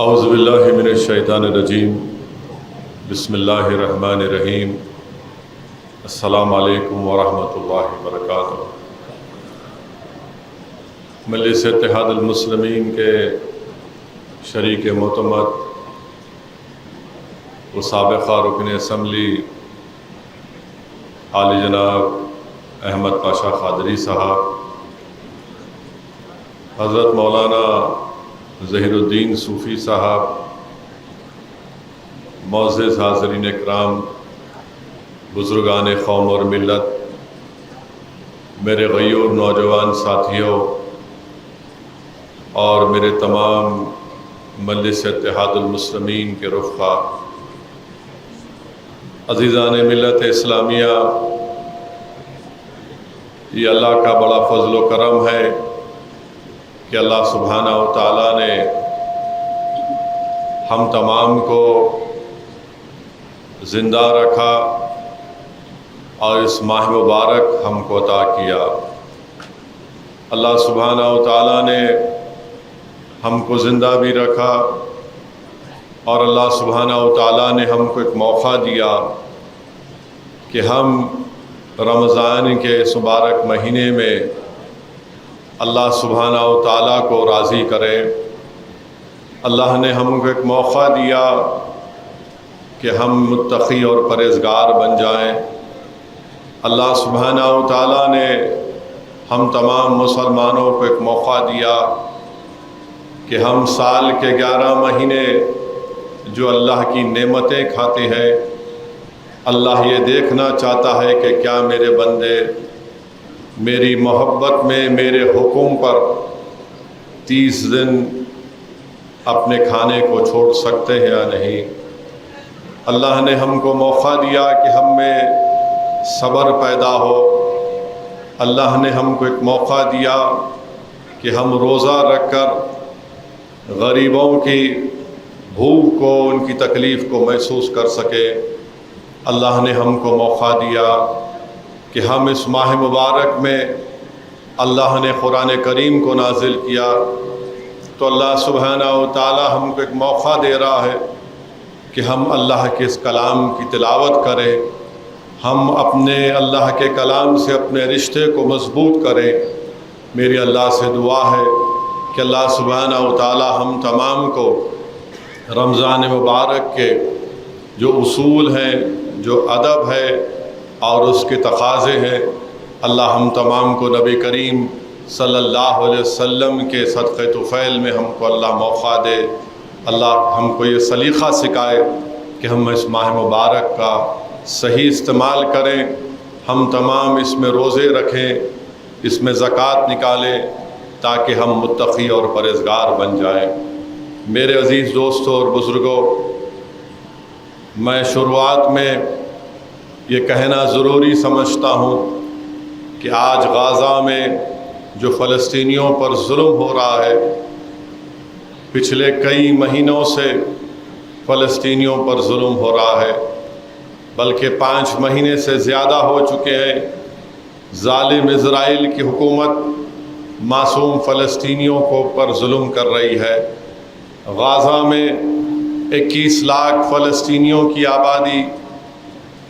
اعوذ باللہ من الشیطان الرجیم بسم اللہ الرحمن الرحیم السلام علیکم ورحمۃ اللہ وبرکاتہ۔ مجلس اتحاد المسلمین کے شریک معتمد و سابقہ رکن اسمبلی عالی جناب احمد پاشا قادری صاحب، حضرت مولانا ظہیر الدین صوفی صاحب، معزز حاضرین اکرام، بزرگان قوم اور ملت، میرے غیور نوجوان ساتھیوں اور میرے تمام مجلس اتحاد المسلمین کے رفقا، عزیزان ملت اسلامیہ، یہ اللہ کا بڑا فضل و کرم ہے کہ اللہ سبحانہ و تعالیٰ نے ہم تمام کو زندہ رکھا اور اس ماہ مبارک ہم کو عطا کیا۔ اللہ سبحانہ و تعالیٰ نے ہم کو زندہ بھی رکھا اور اللہ سبحانہ و تعالیٰ نے ہم کو ایک موقع دیا کہ ہم رمضان کے اس مبارک مہینے میں اللہ سبحانہ و تعالیٰ کو راضی کریں۔ اللہ نے ہم کو ایک موقع دیا کہ ہم متقی اور پرہیزگار بن جائیں۔ اللہ سبحانہ و تعالیٰ نے ہم تمام مسلمانوں کو ایک موقع دیا کہ ہم سال کے 11 مہینے جو اللہ کی نعمتیں کھاتے ہیں، اللہ یہ دیکھنا چاہتا ہے کہ کیا میرے بندے میری محبت میں میرے حکم پر 30 دن اپنے کھانے کو چھوڑ سکتے ہیں یا نہیں۔ اللہ نے ہم کو موقع دیا کہ ہم میں صبر پیدا ہو۔ اللہ نے ہم کو ایک موقع دیا کہ ہم روزہ رکھ کر غریبوں کی بھوک کو، ان کی تکلیف کو محسوس کر سکے۔ اللہ نے ہم کو موقع دیا کہ ہم اس ماہ مبارک میں اللہ نے قرآن کریم کو نازل کیا، تو اللہ سبحانہ و تعالی ہم کو ایک موقع دے رہا ہے کہ ہم اللہ کے اس کلام کی تلاوت کریں، ہم اپنے اللہ کے کلام سے اپنے رشتے کو مضبوط کریں۔ میری اللہ سے دعا ہے کہ اللہ سبحانہ و تعالی ہم تمام کو رمضان مبارک کے جو اصول ہیں، جو ادب ہے اور اس کے تقاضے ہیں، اللہ ہم تمام کو نبی کریم صلی اللہ علیہ وسلم کے صدقہ طفیل میں ہم کو اللہ موقع دے۔ اللہ ہم کو یہ سلیقہ سکھائے کہ ہم اس ماہ مبارک کا صحیح استعمال کریں، ہم تمام اس میں روزے رکھیں، اس میں زکوٰۃ نکالیں تاکہ ہم متقی اور پرہیزگار بن جائیں۔ میرے عزیز دوستوں اور بزرگوں، میں شروعات میں یہ کہنا ضروری سمجھتا ہوں کہ آج غزہ میں جو فلسطینیوں پر ظلم ہو رہا ہے، پچھلے کئی مہینوں سے فلسطینیوں پر ظلم ہو رہا ہے، بلکہ 5 مہینے سے زیادہ ہو چکے ہیں۔ ظالم اسرائیل کی حکومت معصوم فلسطینیوں کو پر ظلم کر رہی ہے۔ غزہ میں 21 لاکھ فلسطینیوں کی آبادی،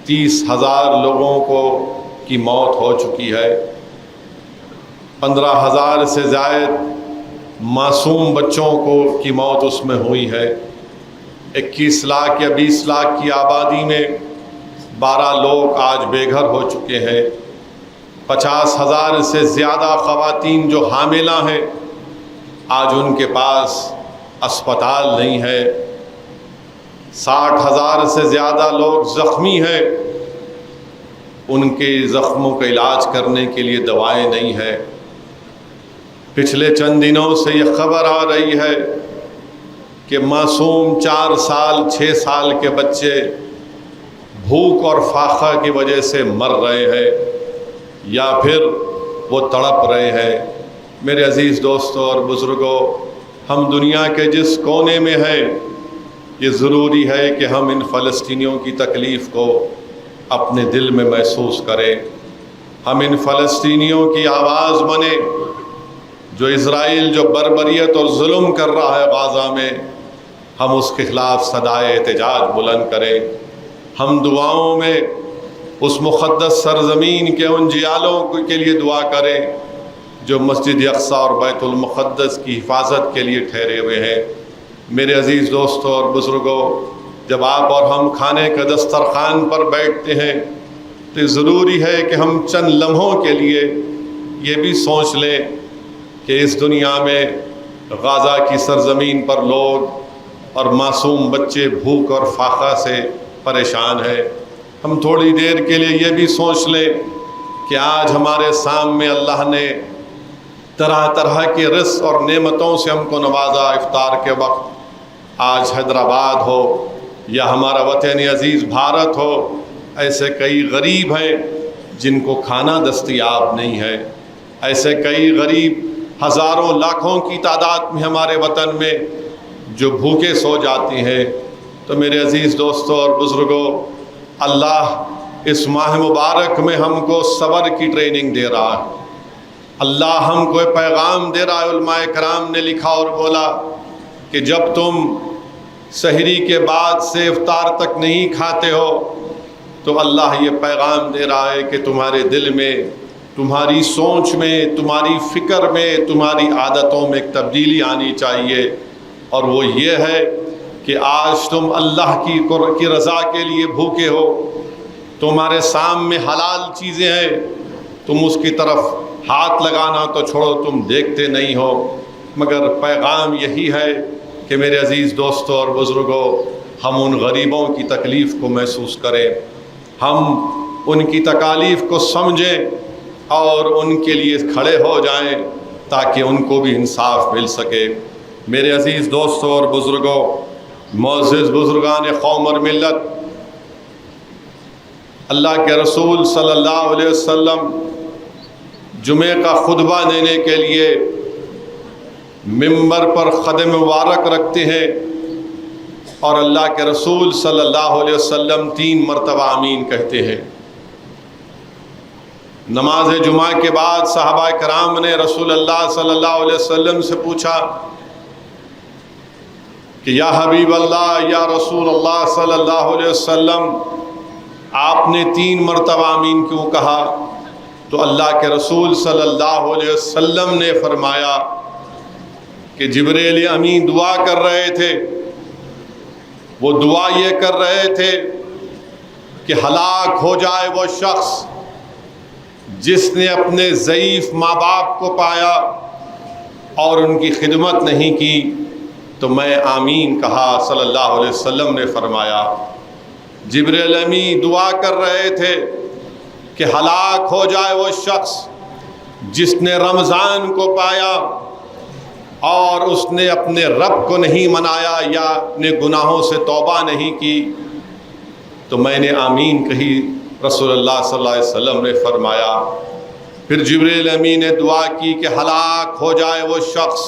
30,000 لوگوں کو کی موت ہو چکی ہے، 15,000 سے زائد معصوم بچوں کو کی موت اس میں ہوئی ہے۔ 21 لاکھ یا 20 لاکھ کی آبادی میں 12 لوگ آج بے گھر ہو چکے ہیں۔ 50,000 سے زیادہ خواتین جو حاملہ ہیں، آج ان کے پاس اسپتال نہیں ہے۔ 60,000 سے زیادہ لوگ زخمی ہیں، ان کے زخموں کا علاج کرنے کے لیے دوائیں نہیں ہیں۔ پچھلے چند دنوں سے یہ خبر آ رہی ہے کہ معصوم 4 سال 6 سال کے بچے بھوک اور فاقہ کی وجہ سے مر رہے ہیں یا پھر وہ تڑپ رہے ہیں۔ میرے عزیز دوستوں اور بزرگوں، ہم دنیا کے جس کونے میں ہیں، یہ ضروری ہے کہ ہم ان فلسطینیوں کی تکلیف کو اپنے دل میں محسوس کریں، ہم ان فلسطینیوں کی آواز بنیں جو اسرائیل جو بربریت اور ظلم کر رہا ہے غزہ میں، ہم اس کے خلاف صدائے احتجاج بلند کریں۔ ہم دعاؤں میں اس مقدس سرزمین کے ان جیالوں کے لیے دعا کریں جو مسجد اقصیٰ اور بیت المقدس کی حفاظت کے لیے ٹھہرے ہوئے ہیں۔ میرے عزیز دوستوں اور بزرگوں، جب آپ اور ہم کھانے کے دسترخوان پر بیٹھتے ہیں تو ضروری ہے کہ ہم چند لمحوں کے لیے یہ بھی سوچ لیں کہ اس دنیا میں غزہ کی سرزمین پر لوگ اور معصوم بچے بھوک اور فاقہ سے پریشان ہیں۔ ہم تھوڑی دیر کے لیے یہ بھی سوچ لیں کہ آج ہمارے سامنے اللہ نے طرح طرح کے رزق اور نعمتوں سے ہم کو نوازا۔ افطار کے وقت آج حیدرآباد ہو یا ہمارا وطن عزیز بھارت ہو، ایسے کئی غریب ہیں جن کو کھانا دستیاب نہیں ہے۔ ایسے کئی غریب ہزاروں لاکھوں کی تعداد میں ہمارے وطن میں جو بھوکے سو جاتے ہیں۔ تو میرے عزیز دوستوں اور بزرگوں، اللہ اس ماہ مبارک میں ہم کو صبر کی ٹریننگ دے رہا ہے۔ اللہ ہم کو پیغام دے رہا ہے۔ علماء کرام نے لکھا اور بولا کہ جب تم سحری کے بعد سے افطار تک نہیں کھاتے ہو تو اللہ یہ پیغام دے رہا ہے کہ تمہارے دل میں، تمہاری سوچ میں، تمہاری فکر میں، تمہاری عادتوں میں ایک تبدیلی آنی چاہیے، اور وہ یہ ہے کہ آج تم اللہ کی رضا کے لیے بھوکے ہو، تمہارے سامنے حلال چیزیں ہیں، تم اس کی طرف ہاتھ لگانا تو چھوڑو، تم دیکھتے نہیں ہو۔ مگر پیغام یہی ہے کہ میرے عزیز دوستوں اور بزرگوں، ہم ان غریبوں کی تکلیف کو محسوس کریں، ہم ان کی تکالیف کو سمجھیں اور ان کے لیے کھڑے ہو جائیں تاکہ ان کو بھی انصاف مل سکے۔ میرے عزیز دوستوں اور بزرگوں، معزز بزرگان قوم اور ملت، اللہ کے رسول صلی اللہ علیہ وسلم جمعے کا خطبہ دینے کے لیے ممبر پر قدم مبارک رکھتے ہیں، اور اللہ کے رسول صلی اللہ علیہ وسلم 3 مرتبہ آمین کہتے ہیں۔ نماز جمعہ کے بعد صحابہ کرام نے رسول اللہ صلی اللہ علیہ وسلم سے پوچھا کہ یا حبیب اللہ، یا رسول اللہ صلی اللہ علیہ وسلم، آپ نے 3 مرتبہ آمین کیوں کہا؟ تو اللہ کے رسول صلی اللہ علیہ وسلم نے فرمایا کہ جبریل امین دعا کر رہے تھے، وہ دعا یہ کر رہے تھے کہ ہلاک ہو جائے وہ شخص جس نے اپنے ضعیف ماں باپ کو پایا اور ان کی خدمت نہیں کی۔ تو میں آمین کہا، صلی اللہ علیہ وسلم نے فرمایا۔ جبریل امین دعا کر رہے تھے کہ ہلاک ہو جائے وہ شخص جس نے رمضان کو پایا اور اس نے اپنے رب کو نہیں منایا یا اپنے گناہوں سے توبہ نہیں کی۔ تو میں نے آمین کہی، رسول اللہ صلی اللہ علیہ وسلم نے فرمایا۔ پھر جبریل امین نے دعا کی کہ ہلاک ہو جائے وہ شخص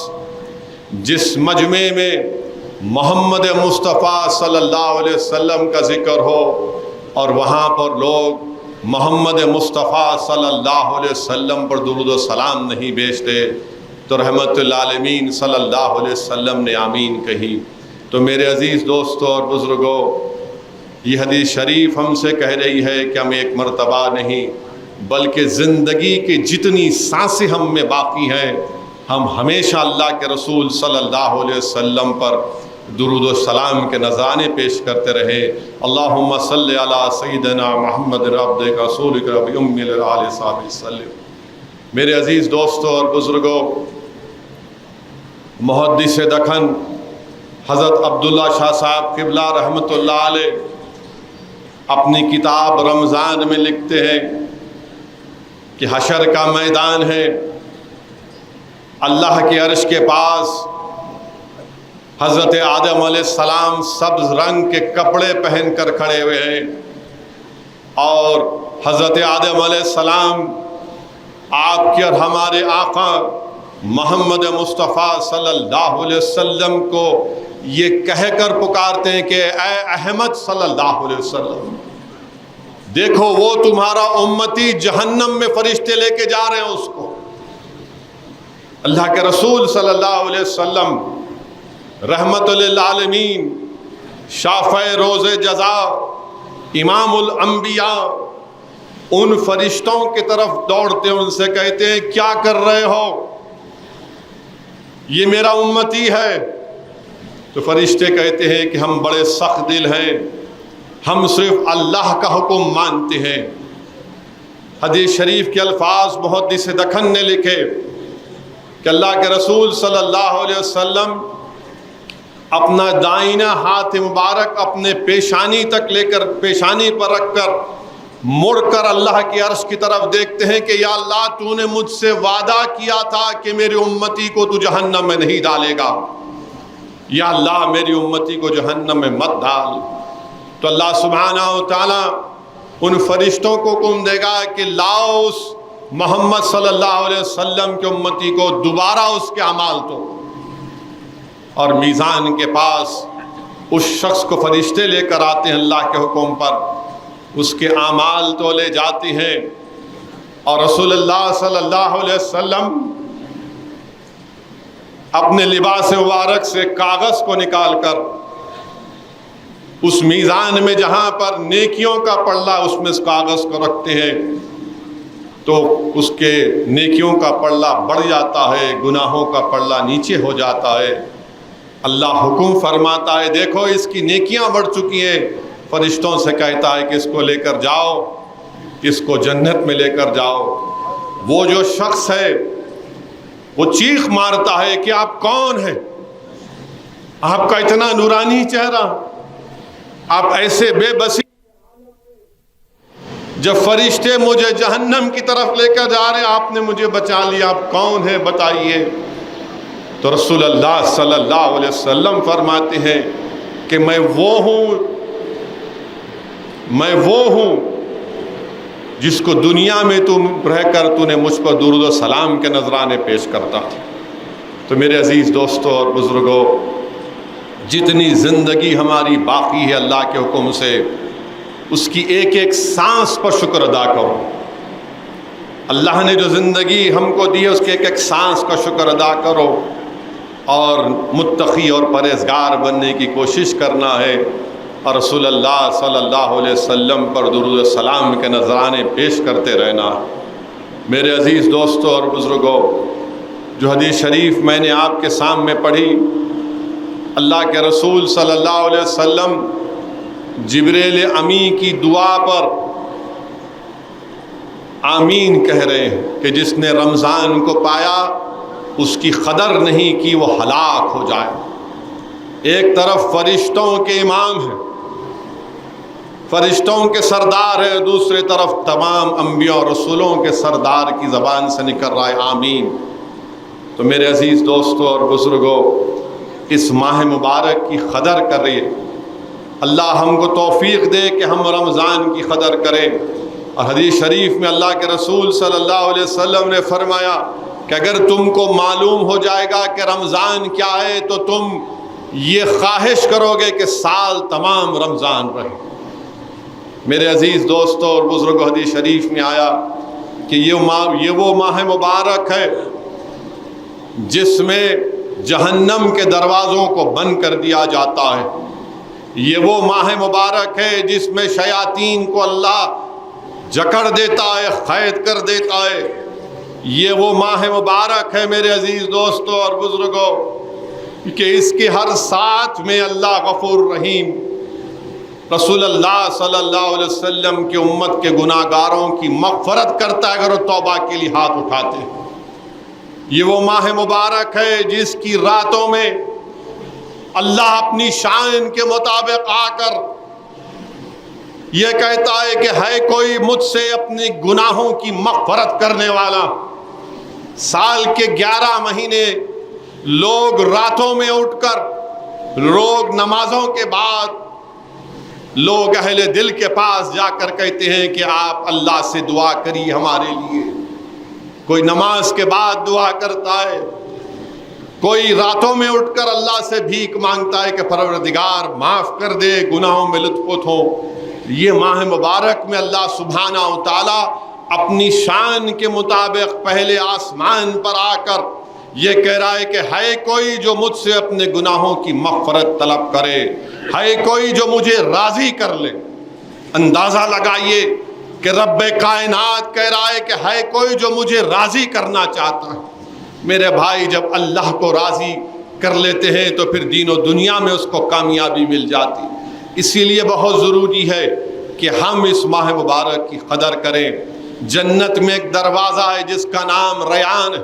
جس مجمع میں محمد مصطفیٰ صلی اللہ علیہ وسلم کا ذکر ہو اور وہاں پر لوگ محمد مصطفیٰ صلی اللہ علیہ وسلم پر درود و سلام نہیں بھیجتے۔ تو رحمت للعالمین صلی اللہ علیہ وسلم نے آمین کہی۔ تو میرے عزیز دوستوں اور بزرگوں، یہ حدیث شریف ہم سے کہہ رہی ہے کہ ہم ایک مرتبہ نہیں بلکہ زندگی کی جتنی سانسیں ہم میں باقی ہیں، ہم ہمیشہ اللہ کے رسول صلی اللہ علیہ وسلم پر درود و سلام کے نذرانے پیش کرتے رہے۔ اللہم صلی علی سیدنا محمد عبدک رسولک رب امی الآل صحابہ وسلم۔ میرے عزیز دوستوں اور بزرگوں، محدث دکن حضرت عبداللہ شاہ صاحب قبلہ رحمۃ اللہ علیہ اپنی کتاب رمضان میں لکھتے ہیں کہ حشر کا میدان ہے، اللہ کے عرش کے پاس حضرت آدم علیہ السلام سبز رنگ کے کپڑے پہن کر کھڑے ہوئے ہیں، اور حضرت آدم علیہ السلام آپ کے اور ہمارے آقا محمد مصطفیٰ صلی اللہ علیہ وسلم کو یہ کہہ کر پکارتے ہیں کہ اے احمد صلی اللہ علیہ وسلم، دیکھو وہ تمہارا امتی جہنم میں فرشتے لے کے جا رہے ہیں اس کو۔ اللہ کے رسول صلی اللہ علیہ وسلم رحمت للعالمین، شافع روز جزا، امام الانبیاء، ان فرشتوں کی طرف دوڑتے ان سے کہتے ہیں کیا کر رہے ہو، یہ میرا امتی ہے۔ تو فرشتے کہتے ہیں کہ ہم بڑے سخت دل ہیں، ہم صرف اللہ کا حکم مانتے ہیں۔ حدیث شریف کے الفاظ محدث دکن نے لکھے کہ اللہ کے رسول صلی اللہ علیہ وسلم اپنا دائنا ہاتھ مبارک اپنے پیشانی تک لے کر، پیشانی پر رکھ کر مڑ کر اللہ کی عرش کی طرف دیکھتے ہیں کہ یا اللہ تو نے مجھ سے وعدہ کیا تھا کہ میری امتی کو تو جہنم میں نہیں ڈالے گا، یا اللہ میری امتی کو جہنم میں مت ڈال۔ تو اللہ سبحانہ و تعالیٰ ان فرشتوں کو حکم دے گا کہ لاؤ اس محمد صلی اللہ علیہ وسلم کی امتی کو دوبارہ اس کے اعمال تو، اور میزان کے پاس اس شخص کو فرشتے لے کر آتے ہیں اللہ کے حکم پر، اس کے اعمال تو لے جاتے ہیں، اور رسول اللہ صلی اللہ علیہ وسلم اپنے لباس مبارک سے کاغذ کو نکال کر اس میزان میں جہاں پر نیکیوں کا پلڑا اس میں اس کاغذ کو رکھتے ہیں تو اس کے نیکیوں کا پلڑا بڑھ جاتا ہے، گناہوں کا پلڑا نیچے ہو جاتا ہے۔ اللہ حکم فرماتا ہے دیکھو اس کی نیکیاں بڑھ چکی ہیں، فرشتوں سے کہتا ہے کہ اس کو لے کر جاؤ، اس کو جنت میں لے کر جاؤ۔ وہ جو شخص ہے وہ چیخ مارتا ہے کہ آپ کون ہیں، آپ کا اتنا نورانی چہرہ، آپ ایسے بے بسی، جب فرشتے مجھے جہنم کی طرف لے کر جا رہے آپ نے مجھے بچا لیا، آپ کون ہیں بتائیے۔ تو رسول اللہ صلی اللہ علیہ وسلم فرماتے ہیں کہ میں وہ ہوں جس کو دنیا میں تم رہ کر تو نے مجھ پر درود و سلام کے نذرانے پیش کرتا تھا۔ تو میرے عزیز دوستوں اور بزرگوں، جتنی زندگی ہماری باقی ہے اللہ کے حکم سے، اس کی ایک ایک سانس پر شکر ادا کرو۔ اللہ نے جو زندگی ہم کو دی ہے اس کے ایک ایک سانس کا شکر ادا کرو، اور متقی اور پرہیزگار بننے کی کوشش کرنا ہے، اور رسول اللہ صلی اللہ علیہ وسلم پر درود السلام کے نذرانے پیش کرتے رہنا۔ میرے عزیز دوستوں اور بزرگوں، جو حدیث شریف میں نے آپ کے سامنے پڑھی، اللہ کے رسول صلی اللہ علیہ وسلم جبریل امی کی دعا پر آمین کہہ رہے ہیں کہ جس نے رمضان کو پایا اس کی قدر نہیں کی وہ ہلاک ہو جائے۔ ایک طرف فرشتوں کے امام ہیں، فرشتوں کے سردار ہیں، دوسری طرف تمام انبیاء اور رسولوں کے سردار کی زبان سے نکل رہا ہے آمین۔ تو میرے عزیز دوستوں اور بزرگوں، اس ماہ مبارک کی قدر کریے، اللہ ہم کو توفیق دے کہ ہم رمضان کی قدر کریں۔ اور حدیث شریف میں اللہ کے رسول صلی اللہ علیہ وسلم نے فرمایا کہ اگر تم کو معلوم ہو جائے گا کہ رمضان کیا ہے تو تم یہ خواہش کرو گے کہ سال تمام رمضان رہے۔ میرے عزیز دوستوں اور بزرگوں، حدیث شریف میں آیا کہ یہ وہ ماہ مبارک ہے جس میں جہنم کے دروازوں کو بند کر دیا جاتا ہے، یہ وہ ماہ مبارک ہے جس میں شیاطین کو اللہ جکڑ دیتا ہے، قید کر دیتا ہے، یہ وہ ماہ مبارک ہے میرے عزیز دوستوں اور بزرگوں کہ اس کے ہر ساتھ میں اللہ غفور رحیم، رسول اللہ صلی اللہ علیہ وسلم کی امت کے گناہ گاروں کی مغفرت کرتا ہے اگر وہ توبہ کے لیے ہاتھ اٹھاتے ہیں۔ یہ وہ ماہ مبارک ہے جس کی راتوں میں اللہ اپنی شان کے مطابق آ کر یہ کہتا ہے کہ ہے کوئی مجھ سے اپنی گناہوں کی مغفرت کرنے والا۔ سال کے 11 مہینے لوگ راتوں میں اٹھ کر، لوگ نمازوں کے بعد، لوگ اہل دل کے پاس جا کر کہتے ہیں کہ آپ اللہ سے دعا کریے ہمارے لیے۔ کوئی نماز کے بعد دعا کرتا ہے، کوئی راتوں میں اٹھ کر اللہ سے بھیک مانگتا ہے کہ پروردگار معاف کر دے، گناہوں میں لطف ہو۔ یہ ماہ مبارک میں اللہ سبحانہ و تعالی اپنی شان کے مطابق پہلے آسمان پر آ کر یہ کہہ رہا ہے کہ ہے کوئی جو مجھ سے اپنے گناہوں کی مغفرت طلب کرے، ہے کوئی جو مجھے راضی کر لے۔ اندازہ لگائیے کہ رب کائنات کہہ رہا ہے کہ ہے کوئی جو مجھے راضی کرنا چاہتا ہے۔ میرے بھائی، جب اللہ کو راضی کر لیتے ہیں تو پھر دین و دنیا میں اس کو کامیابی مل جاتی۔ اسی لیے بہت ضروری ہے کہ ہم اس ماہ مبارک کی قدر کریں۔ جنت میں ایک دروازہ ہے جس کا نام ریان ہے،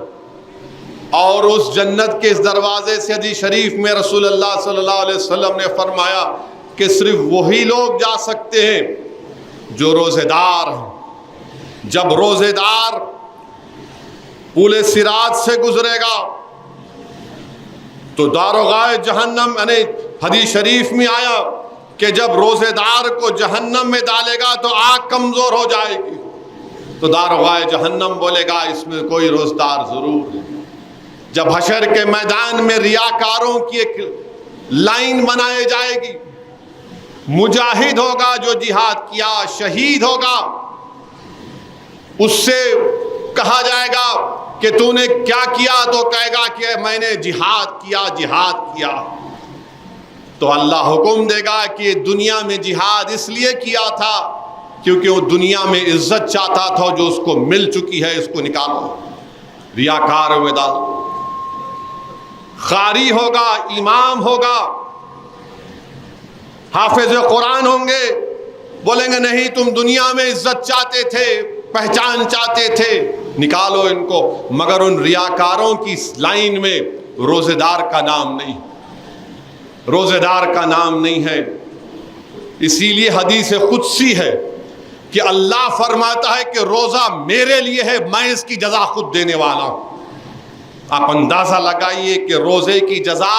اور اس جنت کے اس دروازے سے حدیث شریف میں رسول اللہ صلی اللہ علیہ وسلم نے فرمایا کہ صرف وہی لوگ جا سکتے ہیں جو روزے دار ہیں۔ جب روزے دار پل صراط سے گزرے گا تو داروغہ جہنم، یعنی حدیث شریف میں آیا کہ جب روزے دار کو جہنم میں ڈالے گا تو آگ کمزور ہو جائے گی، تو داروغہ جہنم بولے گا اس میں کوئی روزدار ضرور ہے۔ جب حشر کے میدان میں ریاکاروں کی ایک لائن بنائی جائے گی، مجاہد ہوگا جو جہاد کیا، شہید ہوگا، اس سے کہا جائے گا کہ تو نے کیا کیا، تو کہے گا کہ میں نے جہاد کیا۔ تو اللہ حکم دے گا کہ دنیا میں جہاد اس لیے کیا تھا کیونکہ وہ دنیا میں عزت چاہتا تھا، جو اس کو مل چکی ہے اس کو نکالو، ریاکار میں ڈالو۔ قاری ہوگا، امام ہوگا، حافظ قرآن ہوں گے، بولیں گے نہیں تم دنیا میں عزت چاہتے تھے، پہچان چاہتے تھے، نکالو ان کو۔ مگر ان ریاکاروں کی لائن میں روزے دار کا نام نہیں، روزے دار کا نام نہیں ہے۔ اسی لیے حدیث قدسی ہے کہ اللہ فرماتا ہے کہ روزہ میرے لیے ہے، میں اس کی جزا خود دینے والا ہوں۔ آپ اندازہ لگائیے کہ روزے کی جزا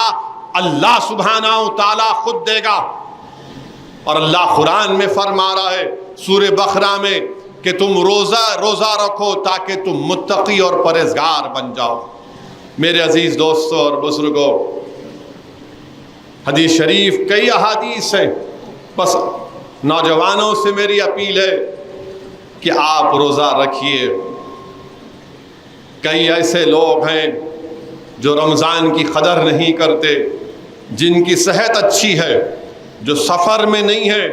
اللہ سبحانہ و تعالیٰ خود دے گا، اور اللہ قرآن میں فرما رہا ہے سورہ بقرہ میں کہ تم روزہ رکھو تاکہ تم متقی اور پرہیزگار بن جاؤ۔ میرے عزیز دوستوں اور بزرگوں، حدیث شریف کئی احادیث ہیں، بس نوجوانوں سے میری اپیل ہے کہ آپ روزہ رکھیے۔ کئی ایسے لوگ ہیں جو رمضان کی قدر نہیں کرتے، جن کی صحت اچھی ہے، جو سفر میں نہیں ہے،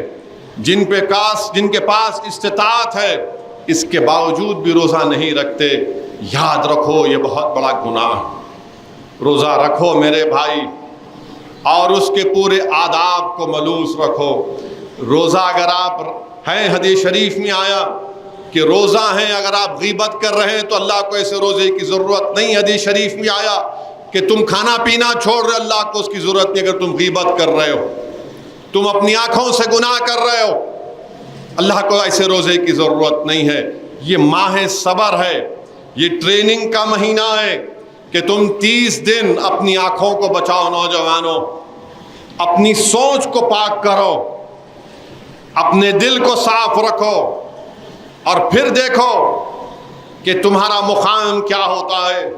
جن کے پاس استطاعت ہے، اس کے باوجود بھی روزہ نہیں رکھتے۔ یاد رکھو یہ بہت بڑا گناہ ہے۔ روزہ رکھو میرے بھائی، اور اس کے پورے آداب کو ملوث رکھو۔ روزہ اگر آپ ہیں، حدیث شریف میں آیا کہ روزہ ہیں، اگر آپ غیبت کر رہے ہیں تو اللہ کو ایسے روزے کی ضرورت نہیں۔ حدیث شریف میں آیا کہ تم کھانا پینا چھوڑ رہے، اللہ کو اس کی ضرورت نہیں اگر تم غیبت کر رہے ہو، تم اپنی آنکھوں سے گناہ کر رہے ہو، اللہ کو ایسے روزے کی ضرورت نہیں ہے۔ یہ ماہ صبر ہے، یہ ٹریننگ کا مہینہ ہے کہ تم 30 دن اپنی آنکھوں کو بچاؤ۔ نوجوانوں، اپنی سوچ کو پاک کرو، اپنے دل کو صاف رکھو، اور پھر دیکھو کہ تمہارا مقام کیا ہوتا ہے۔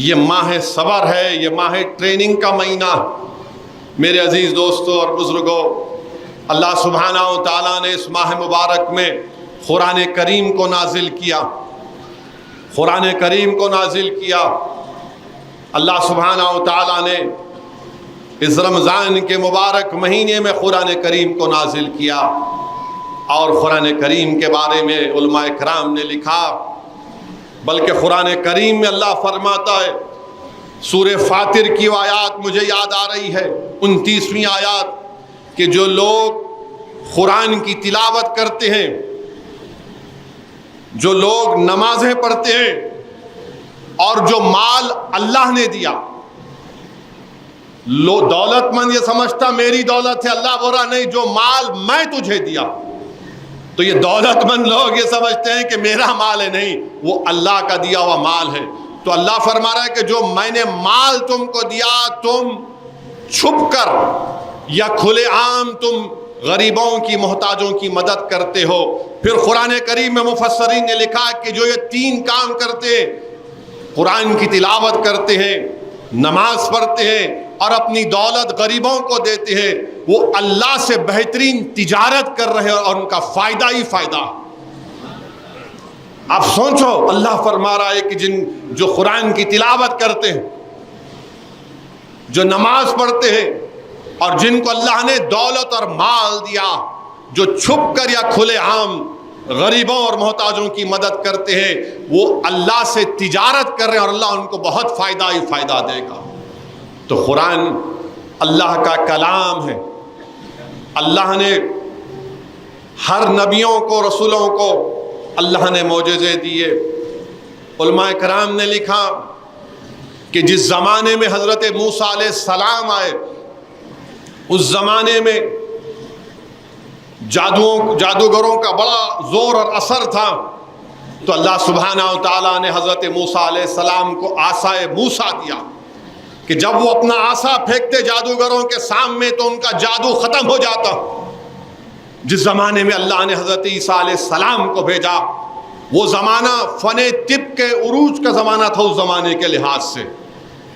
یہ ماہ صبر ہے، یہ ماہ ٹریننگ کا مہینہ۔ میرے عزیز دوستوں اور بزرگوں، اللہ سبحانہ و تعالیٰ نے اس ماہ مبارک میں قرآن کریم کو نازل کیا، قرآن کریم کو نازل کیا۔ اللہ سبحانہ و تعالیٰ نے اس رمضان کے مبارک مہینے میں قرآن کریم کو نازل کیا، اور قرآن کریم کے بارے میں علماء کرام نے لکھا، بلکہ قرآن کریم میں اللہ فرماتا ہے، سورہ فاطر کی آیات مجھے یاد آ رہی ہے، 29ویں آیات، کہ جو لوگ قرآن کی تلاوت کرتے ہیں، جو لوگ نمازیں پڑھتے ہیں، اور جو مال اللہ نے دیا، دولت مند یہ سمجھتا میری دولت ہے، اللہ بول رہا نہیں، جو مال میں تجھے دیا، تو یہ دولت مند لوگ یہ سمجھتے ہیں کہ میرا مال ہے، نہیں، وہ اللہ کا دیا ہوا مال ہے۔ تو اللہ فرما رہا ہے کہ جو میں نے مال تم کو دیا، تم چھپ کر یا کھلے عام تم غریبوں کی، محتاجوں کی مدد کرتے ہو۔ پھر قرآن کریم میں مفسرین نے لکھا کہ جو یہ 3 کام کرتے ہیں، قرآن کی تلاوت کرتے ہیں، نماز پڑھتے ہیں، اور اپنی دولت غریبوں کو دیتے ہیں، وہ اللہ سے بہترین تجارت کر رہے ہیں، اور ان کا فائدہ ہی فائدہ۔ آپ سوچو، اللہ فرما رہا ہے کہ جو قرآن کی تلاوت کرتے ہیں، جو نماز پڑھتے ہیں، اور جن کو اللہ نے دولت اور مال دیا، جو چھپ کر یا کھلے عام غریبوں اور محتاجوں کی مدد کرتے ہیں، وہ اللہ سے تجارت کر رہے ہیں اور اللہ ان کو بہت فائدہ ہی فائدہ دے گا۔ تو قرآن اللہ کا کلام ہے۔ اللہ نے ہر نبیوں کو، رسولوں کو اللہ نے معجزے دیے۔ علماء کرام نے لکھا کہ جس زمانے میں حضرت موسیٰ علیہ السلام آئے، اس زمانے میں جادوگروں کا بڑا زور اور اثر تھا، تو اللہ سبحانہ و تعالیٰ نے حضرت موسیٰ علیہ السلام کو عصائے موسیٰ دیا کہ جب وہ اپنا عصا پھینکتے جادوگروں کے سامنے تو ان کا جادو ختم ہو جاتا۔ جس زمانے میں اللہ نے حضرت عیسیٰ علیہ السلام کو بھیجا، وہ زمانہ فن طب کے عروج کا زمانہ تھا اس زمانے کے لحاظ سے،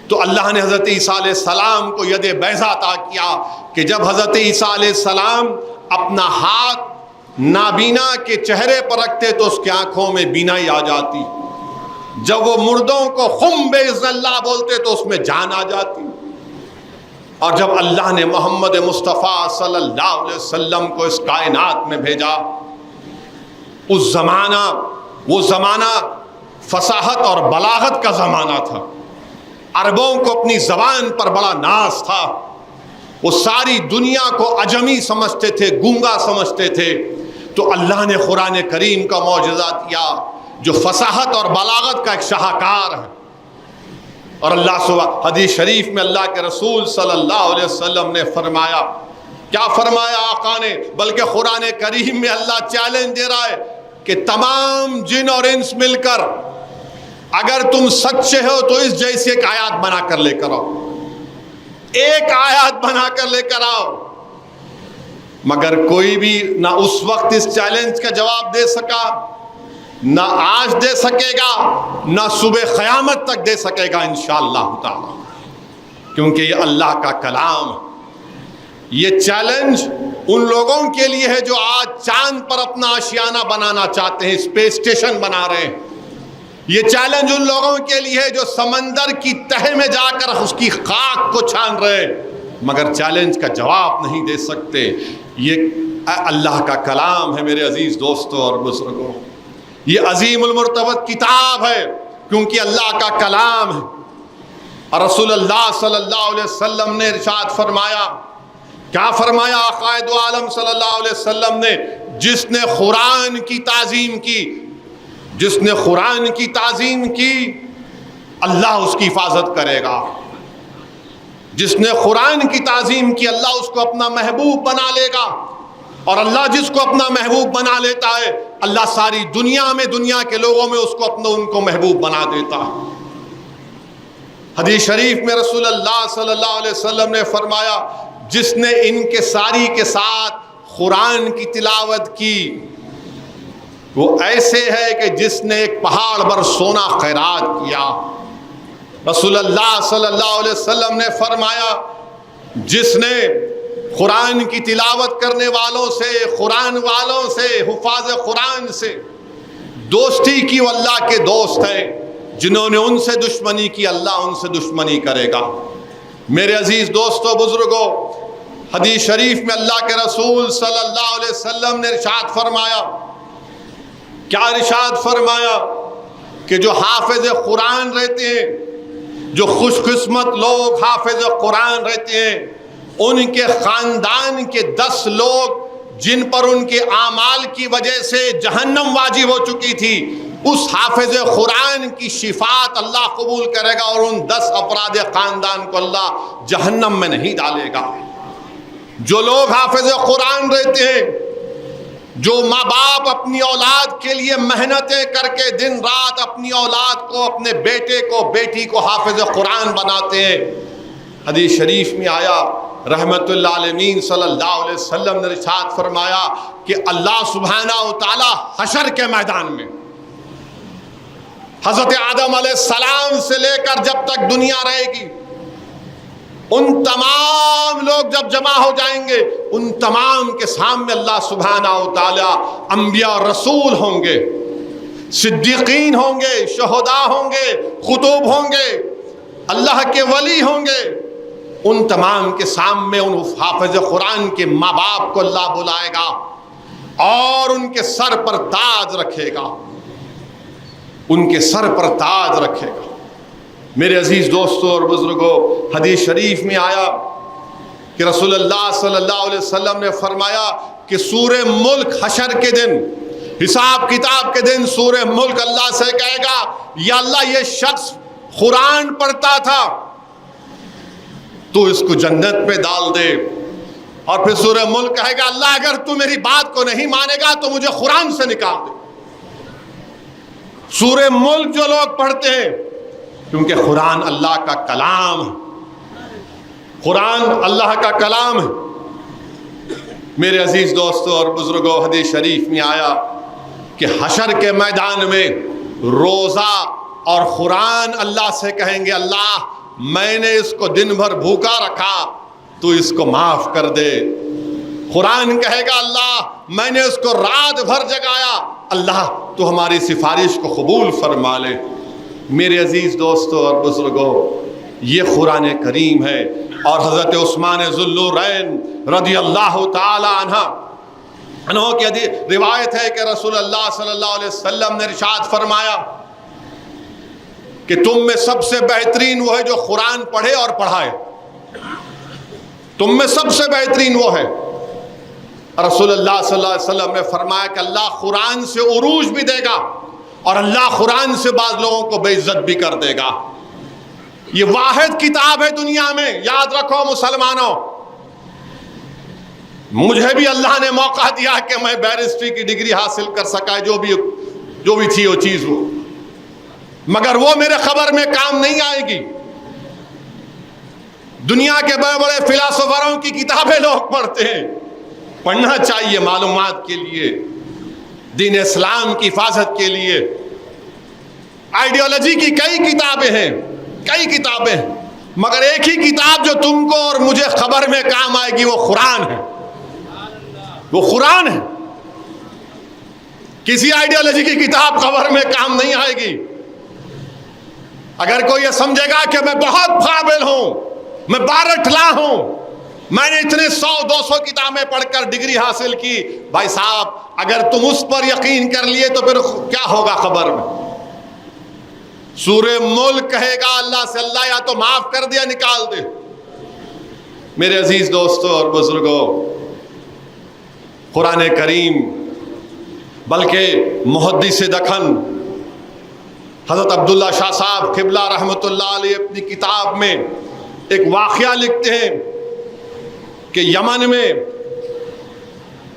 تو اللہ نے حضرت عیسیٰ علیہ السلام کو ید بیضا عطا کیا کہ جب حضرت عیسیٰ علیہ السلام اپنا ہاتھ نابینا کے چہرے پر رکھتے تو اس کی آنکھوں میں بینائی آ جاتی، جب وہ مردوں کو قم باذن اللہ بولتے تو اس میں جان آ جاتی، اور جب اللہ نے محمد مصطفیٰ صلی اللہ علیہ وسلم کو اس کائنات میں بھیجا، وہ زمانہ فصاحت اور بلاغت کا زمانہ تھا۔ عربوں کو اپنی زبان پر بڑا ناز تھا، وہ ساری دنیا کو عجمی سمجھتے تھے، گونگا سمجھتے تھے، تو اللہ نے قرآن کریم کا معجزہ دیا جو فصاحت اور بلاغت کا ایک شاہکار ہے۔ اور اللہ حدیث شریف میں اللہ کے رسول صلی اللہ علیہ وسلم نے فرمایا، کیا فرمایا آقا نے، بلکہ قرآن کریم میں اللہ چیلنج دے رہا ہے کہ تمام جن اور انس مل کر اگر تم سچے ہو تو اس جیسی ایک آیات بنا کر لے کر آؤ، ایک آیات بنا کر لے کر آؤ۔ مگر کوئی بھی نہ اس وقت اس چیلنج کا جواب دے سکا، نہ آج دے سکے گا، نہ صبح قیامت تک دے سکے گا انشاءاللہ تعالی، کیونکہ یہ اللہ کا کلام ہے۔ یہ چیلنج ان لوگوں کے لیے ہے جو آج چاند پر اپنا آشیانہ بنانا چاہتے ہیں، اسپیس اسٹیشن بنا رہے ہیں۔ یہ چیلنج ان لوگوں کے لیے ہے جو سمندر کی تہہ میں جا کر اس کی خاک کو چھان رہے مگر چیلنج کا جواب نہیں دے سکتے۔ یہ اللہ کا کلام ہے میرے عزیز دوستوں اور بزرگوں، یہ عظیم المرتبت کتاب ہے کیونکہ اللہ کا کلام ہے۔ اور رسول اللہ صلی اللہ علیہ وسلم نے ارشاد فرمایا، کیا فرمایا قائد عالم صلی اللہ علیہ وسلم نے، جس نے قرآن کی تعظیم کی، جس نے قرآن کی تعظیم کی اللہ اس کی حفاظت کرے گا، جس نے قرآن کی تعظیم کی اللہ اس کو اپنا محبوب بنا لے گا، اور اللہ جس کو اپنا محبوب بنا لیتا ہے اللہ ساری دنیا میں، دنیا کے لوگوں میں اس کو ان کو محبوب بنا دیتا ہے۔ حدیث شریف میں رسول اللہ صلی اللہ علیہ وسلم نے فرمایا، جس نے ان کے ساری کے ساتھ قرآن کی تلاوت کی وہ ایسے ہے کہ جس نے ایک پہاڑ پر سونا خیرات کیا۔ رسول اللہ صلی اللہ علیہ وسلم نے فرمایا، جس نے قرآن کی تلاوت کرنے والوں سے، قرآن والوں سے، حفاظ قرآن سے دوستی کی وہ اللہ کے دوست ہیں، جنہوں نے ان سے دشمنی کی اللہ ان سے دشمنی کرے گا۔ میرے عزیز دوستو بزرگوں، حدیث شریف میں اللہ کے رسول صلی اللہ علیہ وسلم نے ارشاد فرمایا، کیا ارشاد فرمایا کہ جو حافظ قرآن رہتے ہیں، جو خوش قسمت لوگ حافظ قرآن رہتے ہیں، ان کے خاندان کے 10 لوگ جن پر ان کے اعمال کی وجہ سے جہنم واجب ہو چکی تھی، اس حافظ قرآن کی شفاعت اللہ قبول کرے گا اور ان 10 افراد خاندان کو اللہ جہنم میں نہیں ڈالے گا۔ جو لوگ حافظ قرآن رہتے ہیں، جو ماں باپ اپنی اولاد کے لیے محنتیں کر کے دن رات اپنی اولاد کو، اپنے بیٹے کو، بیٹی کو حافظ قرآن بناتے ہیں، حدیث شریف میں آیا رحمت اللہ علیہ صلی اللہ علیہ وسلم نے ارشاد فرمایا کہ اللہ سبحانہ و تعالی حشر کے میدان میں حضرت آدم علیہ السلام سے لے کر جب تک دنیا رہے گی، ان تمام لوگ جب جمع ہو جائیں گے، ان تمام کے سامنے اللہ سبحانہ و تعالی انبیاء اور رسول ہوں گے، صدیقین ہوں گے، شہداء ہوں گے، قطب ہوں گے، اللہ کے ولی ہوں گے، ان تمام کے سامنے ان حافظ قرآن کے ماں باپ کو اللہ بلائے گا اور ان کے سر پر تاج رکھے گا، ان کے سر پر تاج رکھے گا۔ میرے عزیز دوستوں اور بزرگوں، حدیث شریف میں آیا کہ رسول اللہ صلی اللہ علیہ وسلم نے فرمایا کہ سورہ ملک حشر کے دن، حساب کتاب کے دن، سورہ ملک اللہ سے کہے گا یا اللہ یہ شخص قرآن پڑھتا تھا تو اس کو جنت میں ڈال دے، اور پھر سورہ ملک کہے گا اللہ اگر تو میری بات کو نہیں مانے گا تو مجھے قرآن سے نکال دے۔ سورہ ملک جو لوگ پڑھتے ہیں، کیونکہ قرآن اللہ کا کلام ہے، قرآن اللہ کا کلام ہے۔ میرے عزیز دوستوں اور بزرگوں، حدیث شریف میں آیا کہ حشر کے میدان میں روزہ اور قرآن اللہ سے کہیں گے اللہ میں نے اس کو دن بھر بھوکا رکھا تو اس کو معاف کر دے۔ قرآن کہے گا اللہ میں نے اس کو رات بھر جگایا، اللہ تو ہماری سفارش کو قبول فرما لے۔ میرے عزیز دوستوں اور بزرگوں، یہ قرآن کریم ہے، اور حضرت عثمان ذوالنورین رضی اللہ تعالی عنہ کی روایت ہے کہ رسول اللہ صلی اللہ علیہ وسلم نے ارشاد فرمایا کہ تم میں سب سے بہترین وہ ہے جو قرآن پڑھے اور پڑھائے، تم میں سب سے بہترین وہ ہے۔ رسول اللہ صلی اللہ علیہ وسلم نے فرمایا کہ اللہ قرآن سے عروج بھی دے گا اور اللہ قرآن سے بعض لوگوں کو بے عزت بھی کر دے گا۔ یہ واحد کتاب ہے دنیا میں، یاد رکھو مسلمانوں، مجھے بھی اللہ نے موقع دیا کہ میں بیرسٹری کی ڈگری حاصل کر سکا، جو بھی تھی وہ چیز وہ، مگر وہ میرے خبر میں کام نہیں آئے گی۔ دنیا کے بڑے بڑے فلاسفروں کی کتابیں لوگ پڑھتے ہیں، پڑھنا چاہیے معلومات کے لیے، دین اسلام کی حفاظت کے لیے۔ آئیڈیالوجی کی کئی کتابیں ہیں، کئی کتابیں، مگر ایک ہی کتاب جو تم کو اور مجھے خبر میں کام آئے گی وہ قرآن ہے، وہ قرآن ہے۔ کسی آئیڈیالوجی کی کتاب خبر میں کام نہیں آئے گی۔ اگر کوئی یہ سمجھے گا کہ میں بہت قابل ہوں، میں بارٹلا ہوں، میں نے اتنے 100-200 کتابیں پڑھ کر ڈگری حاصل کی، بھائی صاحب اگر تم اس پر یقین کر لیے تو پھر کیا ہوگا خبر میں؟ سورہ ملک کہے گا اللہ سے اللہ یا تو معاف کر دیا نکال دے۔ میرے عزیز دوستوں اور بزرگوں، قرآن کریم، بلکہ محدث دکن حضرت عبداللہ شاہ صاحب قبلہ رحمۃ اللہ علیہ اپنی کتاب میں ایک واقعہ لکھتے ہیں کہ یمن میں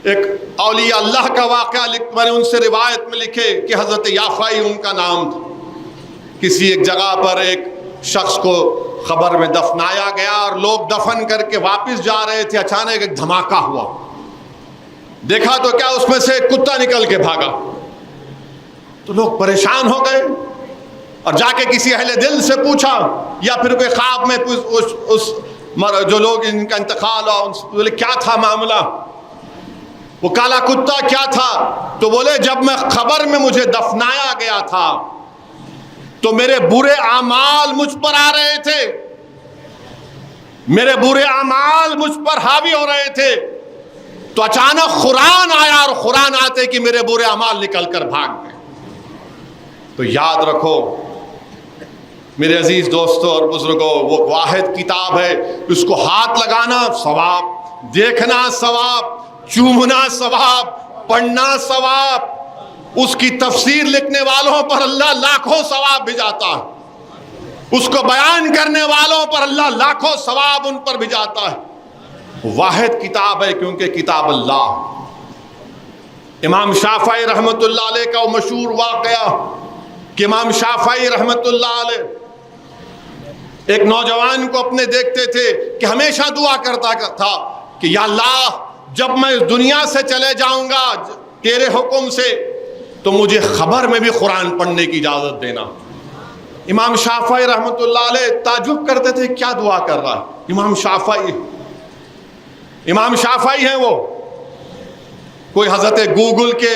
ایک اولیاء اللہ کا واقعہ میں نے ان سے روایت میں لکھے کہ حضرت یافعی ان کا نام تھا۔ کسی ایک جگہ پر ایک شخص کو قبر میں دفنایا گیا اور لوگ دفن کر کے واپس جا رہے تھے، اچانک ایک دھماکہ ہوا، دیکھا تو کیا اس میں سے ایک کتا نکل کے بھاگا، تو لوگ پریشان ہو گئے اور جا کے کسی اہل دل سے پوچھا یا پھر کوئی خواب میں اس جو لوگ ان کا انتقال ہوا ان سے بولے کیا تھا معاملہ، وہ کالا کتا کیا تھا؟ تو بولے جب میں قبر میں مجھے دفنایا گیا تھا تو میرے برے اعمال مجھ پر آ رہے تھے، میرے برے اعمال مجھ پر حاوی ہو رہے تھے، تو اچانک قرآن آیا اور قرآن آتے کہ میرے برے اعمال نکل کر بھاگ گئے۔ تو یاد رکھو میرے عزیز دوستوں اور بزرگوں، وہ واحد کتاب ہے، اس کو ہاتھ لگانا ثواب، دیکھنا ثواب، چومنا ثواب، پڑھنا ثواب، اس کی تفسیر لکھنے والوں پر اللہ لاکھوں ثواب بھیجاتا ہے، اس کو بیان کرنے والوں پر اللہ لاکھوں ثواب ان پر بھیجاتا ہے۔ واحد کتاب ہے کیونکہ کتاب اللہ۔ امام شافعی رحمت اللہ علیہ کا وہ مشہور واقعہ کہ امام شافعی رحمت اللہ علیہ ایک نوجوان کو اپنے دیکھتے تھے کہ ہمیشہ دعا کرتا تھا کہ یا اللہ جب میں اس دنیا سے چلے جاؤں گا تیرے حکم سے تو مجھے خبر میں بھی قرآن پڑھنے کی اجازت دینا۔ امام شافعی رحمت اللہ علیہ تعجب کرتے تھے کیا دعا کر رہا ہے امام شافعی ہیں وہ، کوئی حضرت گوگل کے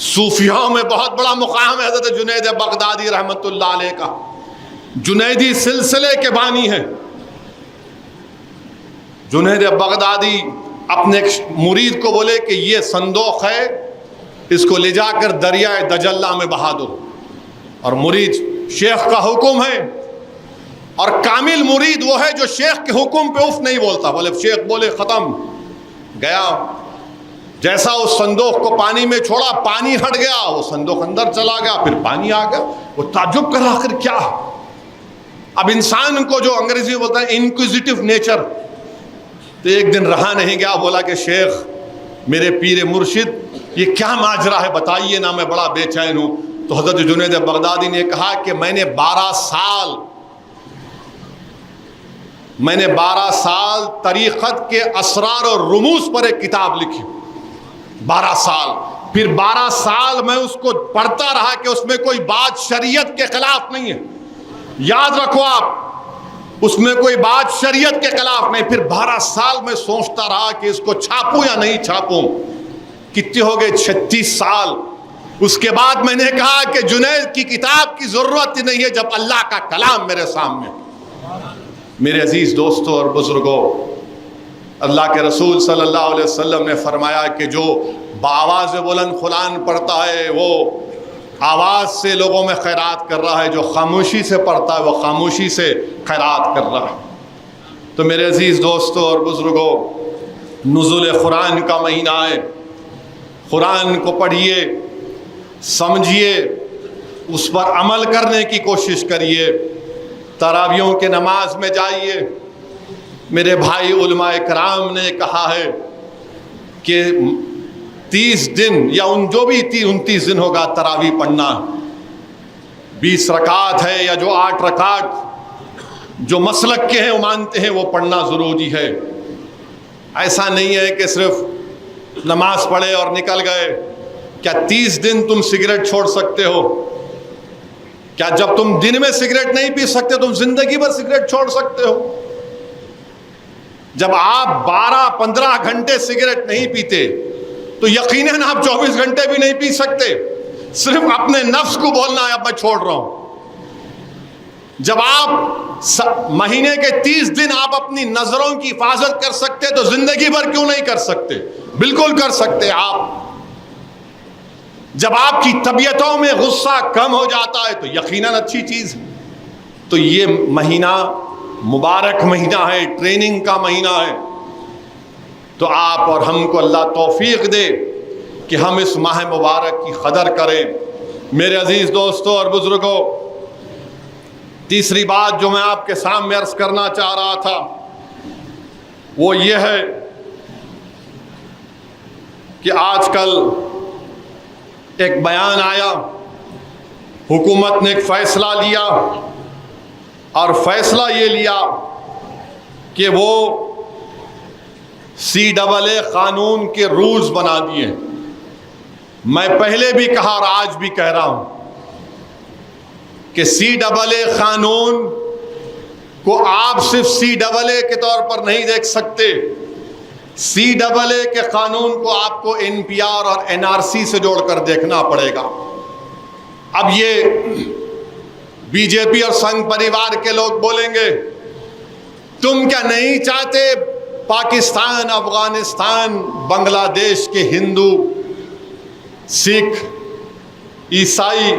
صوفیوں میں بہت بڑا مقام ہے حضرت جنید بغدادی رحمۃ اللہ علیہ کا، جنیدی سلسلے کے بانی ہیں۔ جنید بغدادی اپنے ایک مرید کو بولے کہ یہ صندوق ہے، اس کو لے جا کر دریائے دجلہ میں بہا دو، اور مرید شیخ کا حکم ہے، اور کامل مرید وہ ہے جو شیخ کے حکم پہ اف نہیں بولتا، بولے شیخ بولے ختم، گیا جیسا اس صندوق کو پانی میں چھوڑا پانی ہٹ گیا، وہ صندوق اندر چلا گیا، پھر پانی آ گیا، وہ تعجب کر آخر کیا۔ اب انسان کو جو انگریزی میں بولتا ہے انکوزیٹو نیچر، تو ایک دن رہا نہیں گیا، بولا کہ شیخ میرے پیر مرشد یہ کیا ماجرا ہے بتائیے نا، میں بڑا بے چین ہوں۔ تو حضرت جنید بغدادی نے کہا کہ میں نے 12 سال طریقت کے اسرار اور رموز پر ایک کتاب لکھی، 12 سال، پھر 12 سال میں اس کو پڑھتا رہا کہ اس میں کوئی بات شریعت کے خلاف نہیں ہے، یاد رکھو آپ، اس میں کوئی بات شریعت کے خلاف نہیں۔ پھر 12 سال میں سوچتا رہا کہ اس کو چھاپوں یا نہیں چھاپوں، کتنے ہو گئے 36 سال۔ اس کے بعد میں نے کہا کہ جنید کی کتاب کی ضرورت ہی نہیں ہے جب اللہ کا کلام میرے سامنے۔ میرے عزیز دوستوں اور بزرگوں، اللہ کے رسول صلی اللہ علیہ وسلم نے فرمایا کہ جو بآواز بلند قرآن پڑھتا ہے وہ آواز سے لوگوں میں خیرات کر رہا ہے، جو خاموشی سے پڑھتا ہے وہ خاموشی سے خیرات کر رہا ہے۔ تو میرے عزیز دوستوں اور بزرگوں، نزول قرآن کا مہینہ ہے، قرآن کو پڑھیے، سمجھیے، اس پر عمل کرنے کی کوشش کریے، تراویحوں کے نماز میں جائیے۔ میرے بھائی علماء کرام نے کہا ہے کہ 30 دن یا جو بھی 29 دن ہوگا تراویح پڑھنا، 20 رکعت ہے یا جو 8 رکعت جو مسلک کے ہیں وہ مانتے ہیں وہ پڑھنا ضروری ہے۔ ایسا نہیں ہے کہ صرف نماز پڑھے اور نکل گئے۔ کیا 30 دن تم سگریٹ چھوڑ سکتے ہو؟ کیا جب تم دن میں سگریٹ نہیں پی سکتے تم زندگی بھر سگریٹ چھوڑ سکتے ہو؟ جب آپ 12-15 گھنٹے سگریٹ نہیں پیتے تو یقیناً آپ 24 گھنٹے بھی نہیں پی سکتے۔ صرف اپنے نفس کو بولنا ہے اب میں چھوڑ رہا ہوں۔ جب آپ مہینے کے 30 دن آپ اپنی نظروں کی حفاظت کر سکتے تو زندگی بھر کیوں نہیں کر سکتے؟ بالکل کر سکتے آپ۔ جب آپ کی طبیعتوں میں غصہ کم ہو جاتا ہے تو یقیناً اچھی چیز ہے۔ تو یہ مہینہ مبارک مہینہ ہے، ٹریننگ کا مہینہ ہے، تو آپ اور ہم کو اللہ توفیق دے کہ ہم اس ماہ مبارک کی قدر کریں۔ میرے عزیز دوستوں اور بزرگوں، تیسری بات جو میں آپ کے سامنے عرض کرنا چاہ رہا تھا وہ یہ ہے کہ آج کل ایک بیان آیا، حکومت نے ایک فیصلہ لیا، اور فیصلہ یہ لیا کہ وہ CAA قانون کے رولز بنا دیے۔ میں پہلے بھی کہا اور آج بھی کہہ رہا ہوں کہ CAA قانون کو آپ صرف CAA کے طور پر نہیں دیکھ سکتے، CAA کے قانون کو آپ کو NPR اور NRC سے جوڑ کر دیکھنا پڑے گا۔ اب یہ BJP اور سنگھ پریوار کے لوگ بولیں گے تم کیا نہیں چاہتے پاکستان، افغانستان، بنگلہ دیش کے ہندو، سکھ، عیسائی،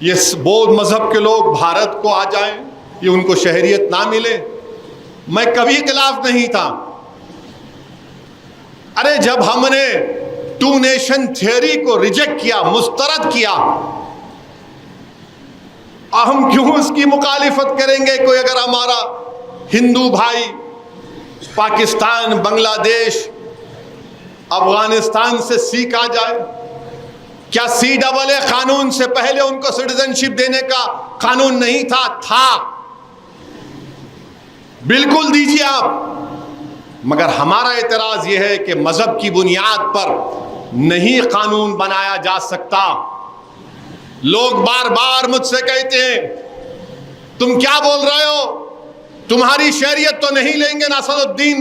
یہ بودھ مذہب کے لوگ بھارت کو آ جائیں، یہ ان کو شہریت نہ ملے؟ میں کبھی خلاف نہیں تھا۔ ارے جب ہم نے 2 نیشن تھیوری کو ریجیکٹ کیا، مسترد کیا، ہم کیوں اس کی مخالفت کریں گے؟ کوئی اگر ہمارا ہندو بھائی پاکستان، بنگلہ دیش، افغانستان سے سکھ آ جائے، کیا CAA قانون سے پہلے ان کو سٹیزنشپ دینے کا قانون نہیں تھا؟ تھا، بالکل دیجیے آپ، مگر ہمارا اعتراض یہ ہے کہ مذہب کی بنیاد پر نہیں قانون بنایا جا سکتا۔ لوگ بار بار مجھ سے کہتے ہیں تم کیا بول رہے ہو، تمہاری شہریت تو نہیں لیں گے ناصر الدین۔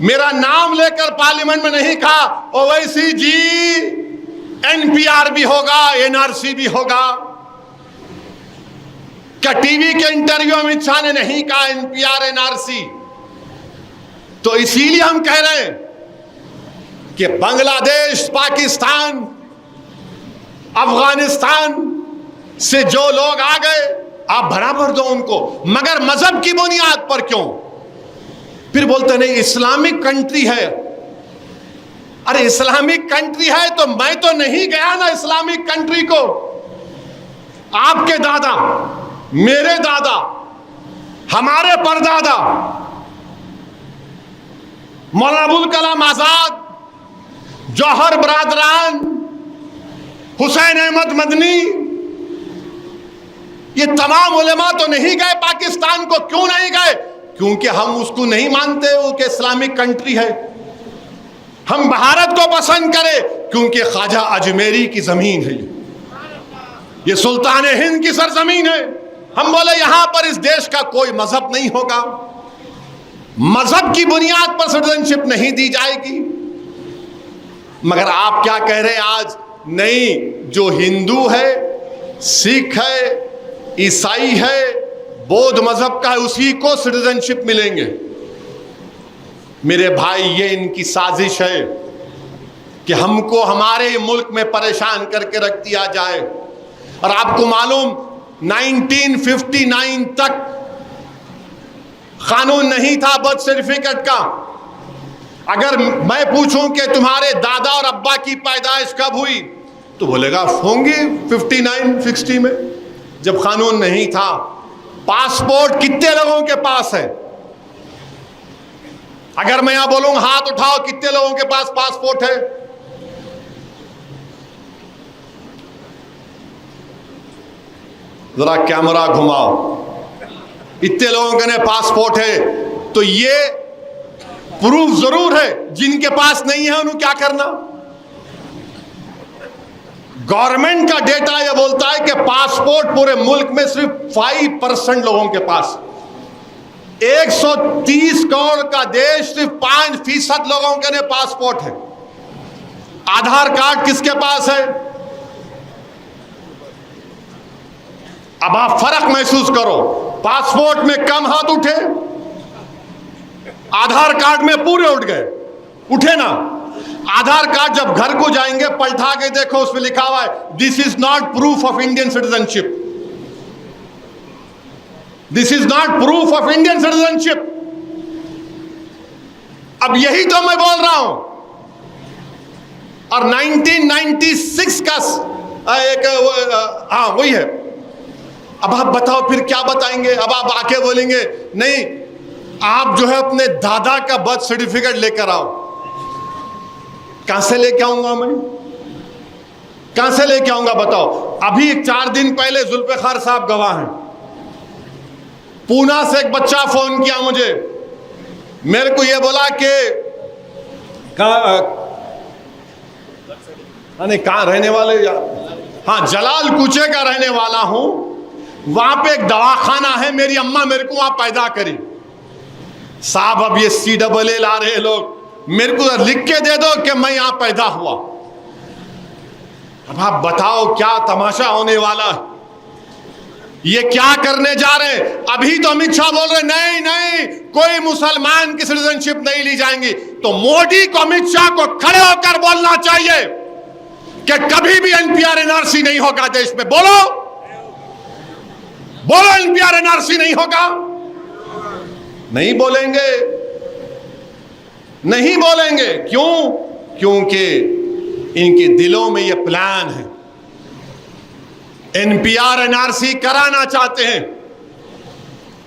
میرا نام لے کر پارلیمنٹ میں نہیں کہا اویسی جی NPR بھی ہوگا, NRC بھی ہوگا. کیا ٹی وی کے انٹرویو امت شاہ نے نہیں کہا NPR NRC؟ تو اسی لیے ہم کہہ رہے ہیں کہ بنگلہ دیش, پاکستان, افغانستان سے جو لوگ آ گئے آپ برابر دو ان کو, مگر مذہب کی بنیاد پر کیوں؟ پھر بولتے نہیں اسلامک کنٹری ہے. ارے اسلامک کنٹری ہے تو میں تو نہیں گیا نا اسلامک کنٹری کو. آپ کے دادا, میرے دادا, ہمارے پردادا مولانا ابوالکلام آزاد, جوہر برادران, حسین احمد مدنی, یہ تمام علماء تو نہیں گئے پاکستان کو. کیوں نہیں گئے؟ کیونکہ ہم اس کو نہیں مانتے وہ کہ اسلامک کنٹری ہے. ہم بھارت کو پسند کرے کیونکہ خواجہ اجمیری کی زمین ہے, یہ سلطان ہند کی سرزمین ہے. ہم بولے یہاں پر اس دیش کا کوئی مذہب نہیں ہوگا, مذہب کی بنیاد پر سٹیزنشپ نہیں دی جائے گی. مگر آپ کیا کہہ رہے ہیں آج؟ نہیں, جو ہندو ہے, سکھ ہے, عیسائی ہے, بودھ مذہب کا ہے, اسی کو سٹیزنشپ ملیں گے. میرے بھائی یہ ان کی سازش ہے کہ ہم کو ہمارے ملک میں پریشان کر کے رکھ دیا جائے. اور آپ کو معلوم 1959 تک قانون نہیں تھا برتھ سرٹیفکیٹ کا. اگر میں پوچھوں کہ تمہارے دادا اور ابا کی پیدائش کب ہوئی تو بولے گا ہوں گی 59-60 میں, جب قانون نہیں تھا. پاسپورٹ کتنے لوگوں کے پاس ہے؟ اگر میں یہاں بولوں ہاتھ اٹھاؤ کتنے لوگوں کے پاس پاسپورٹ ہے؟ ذرا کیمرہ گھماؤ. اتنے لوگوں کے پاسپورٹ ہے تو یہ پروف ضرور ہے. جن کے پاس نہیں ہے انہوں کیا کرنا؟ گورنمنٹ کا ڈیٹا یہ بولتا ہے کہ پاسپورٹ پورے ملک میں صرف 5% لوگوں کے پاس. 130 کروڑ کا دیش, صرف 5% لوگوں کے پاسپورٹ ہے. آدھار کارڈ کس کے پاس ہے؟ اب آپ فرق محسوس کرو. پاسپورٹ میں کم ہاتھ اٹھے, آدھار کارڈ میں پورے اٹھ گئے. اٹھے نا. آدھار کارڈ جب گھر کو جائیں گے پلٹا کے دیکھو, اس میں لکھا ہوا ہے this is not proof of Indian citizenship. This is not proof of Indian citizenship. اب یہی تو میں بول رہا ہوں. اور 1996 کا ایک ہاں وہی ہے. اب آپ بتاؤ پھر کیا بتائیں گے؟ اب آپ آ کے بولیں گے نہیں آپ جو ہے اپنے دادا کا برتھ سرٹیفکیٹ لے کر آؤ. کہاں سے لے کے آؤں گا میں؟ کہاں سے لے کے آؤں گا بتاؤ؟ ابھی 4 دن پہلے ذوالفقار صاحب گواہ ہیں. پونا سے ایک بچہ فون کیا مجھے, میرے کو یہ بولا کہ کہاں رہنے والے, ہاں جلال کوچے کا رہنے والا ہوں. وہاں پہ ایک دواخانہ ہے, میری اماں میرے کو وہاں پیدا کری. صاحب اب یہ CAA لا رہے لوگ, میرے کو لکھ کے دے دو کہ میں یہاں پیدا ہوا. اب آپ بتاؤ کیا تماشا ہونے والا ہے؟ یہ کیا کرنے جا رہے ہیں؟ ابھی تو امت شاہ بول رہے نہیں نہیں کوئی مسلمان کی سٹیزنشپ نہیں لی جائیں گی. تو مودی کو امت شاہ کو کھڑے ہو کر بولنا چاہیے کہ کبھی بھی NPR NRC نہیں ہوگا دیش میں. بولو بولو NPR NRC نہیں ہوگا. نہیں بولیں گے, نہیں بولیں گے. کیوں؟ کیونکہ ان کے دلوں میں یہ پلان ہے. NPR NRC کرانا چاہتے ہیں,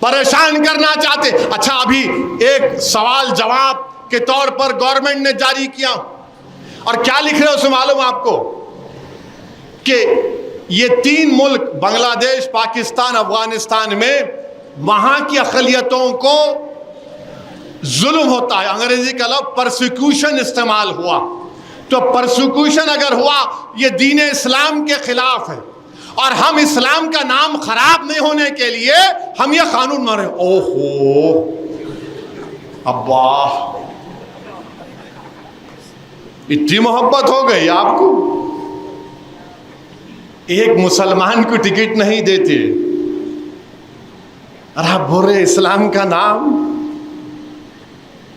پریشان کرنا چاہتے ہیں. اچھا ابھی ایک سوال جواب کے طور پر گورنمنٹ نے جاری کیا, اور کیا لکھ رہے ہیں اس میں معلوم آپ کو کہ یہ 3 ملک بنگلہ دیش, پاکستان, افغانستان میں وہاں کی اقلیتوں کو ظلم ہوتا ہے. انگریزی کا لفظ پرسیکیوشن استعمال ہوا. تو پرسیکیوشن اگر ہوا یہ دین اسلام کے خلاف ہے, اور ہم اسلام کا نام خراب نہیں ہونے کے لیے ہم یہ قانون مارے. اوہو ابا اتنی محبت ہو گئی آپ کو، ایک مسلمان کو ٹکٹ نہیں دیتے، اور آپ بول رہے اسلام کا نام،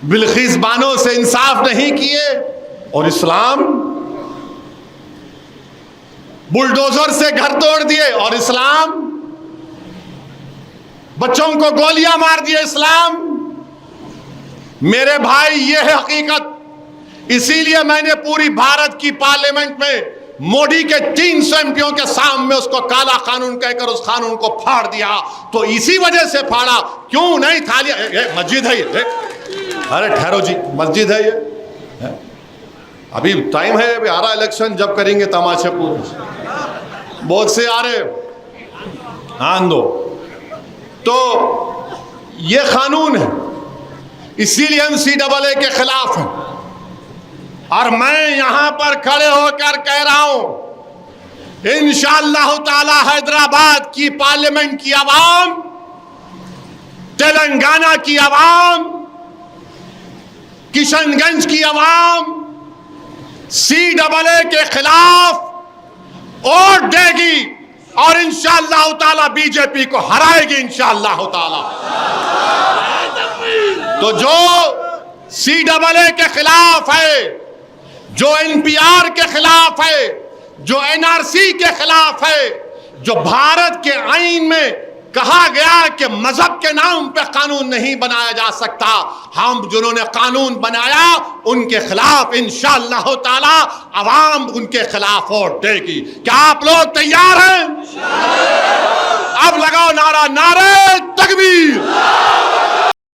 بلقیس بانو سے انصاف نہیں کیے، اور اسلام، بلڈوزر سے گھر توڑ دیے، اور اسلام، بچوں کو گولیاں مار دیے، اسلام۔ میرے بھائی یہ ہے حقیقت، اسی لیے میں نے پوری بھارت کی پارلیمنٹ میں موڈی کے 300 ایم پیوں کے سامنے اس کو کالا قانون کہہ کر اس قانون کو پھاڑ دیا، تو اسی وجہ سے پھاڑا، کیوں نہیں تھا مسجد ہے یہ، ارے ٹھہرو جی، مسجد ہے یہ، ابھی ٹائم ہے، ابھی آ رہا الیکشن، جب کریں گے تماشے پورے، بہت سے آ رہے آن دو، تو یہ قانون ہے، اسی لیے ہم CAA کے خلاف ہیں، اور میں یہاں پر کھڑے ہو کر کہہ رہا ہوں انشاءاللہ تعالی حیدرآباد کی پارلیمنٹ کی عوام، تلنگانہ کی عوام، کشن گنج کی عوام CAA کے خلاف ووٹ دے گی، اور انشاءاللہ تعالی بی جے پی کو ہرائے گی انشاءاللہ تعالی۔ تو جو CAA کے خلاف ہے، جو NPR کے خلاف ہے، جو NRC کے خلاف ہے، جو بھارت کے آئین میں کہا گیا کہ مذہب کے نام پہ قانون نہیں بنایا جا سکتا، ہم جنہوں نے قانون بنایا ان کے خلاف انشاءاللہ تعالی عوام ان کے خلاف ووٹ دے گی۔ کیا آپ لوگ تیار ہیں؟ اب لگاؤ نعرہ، نعرہ تکبیر!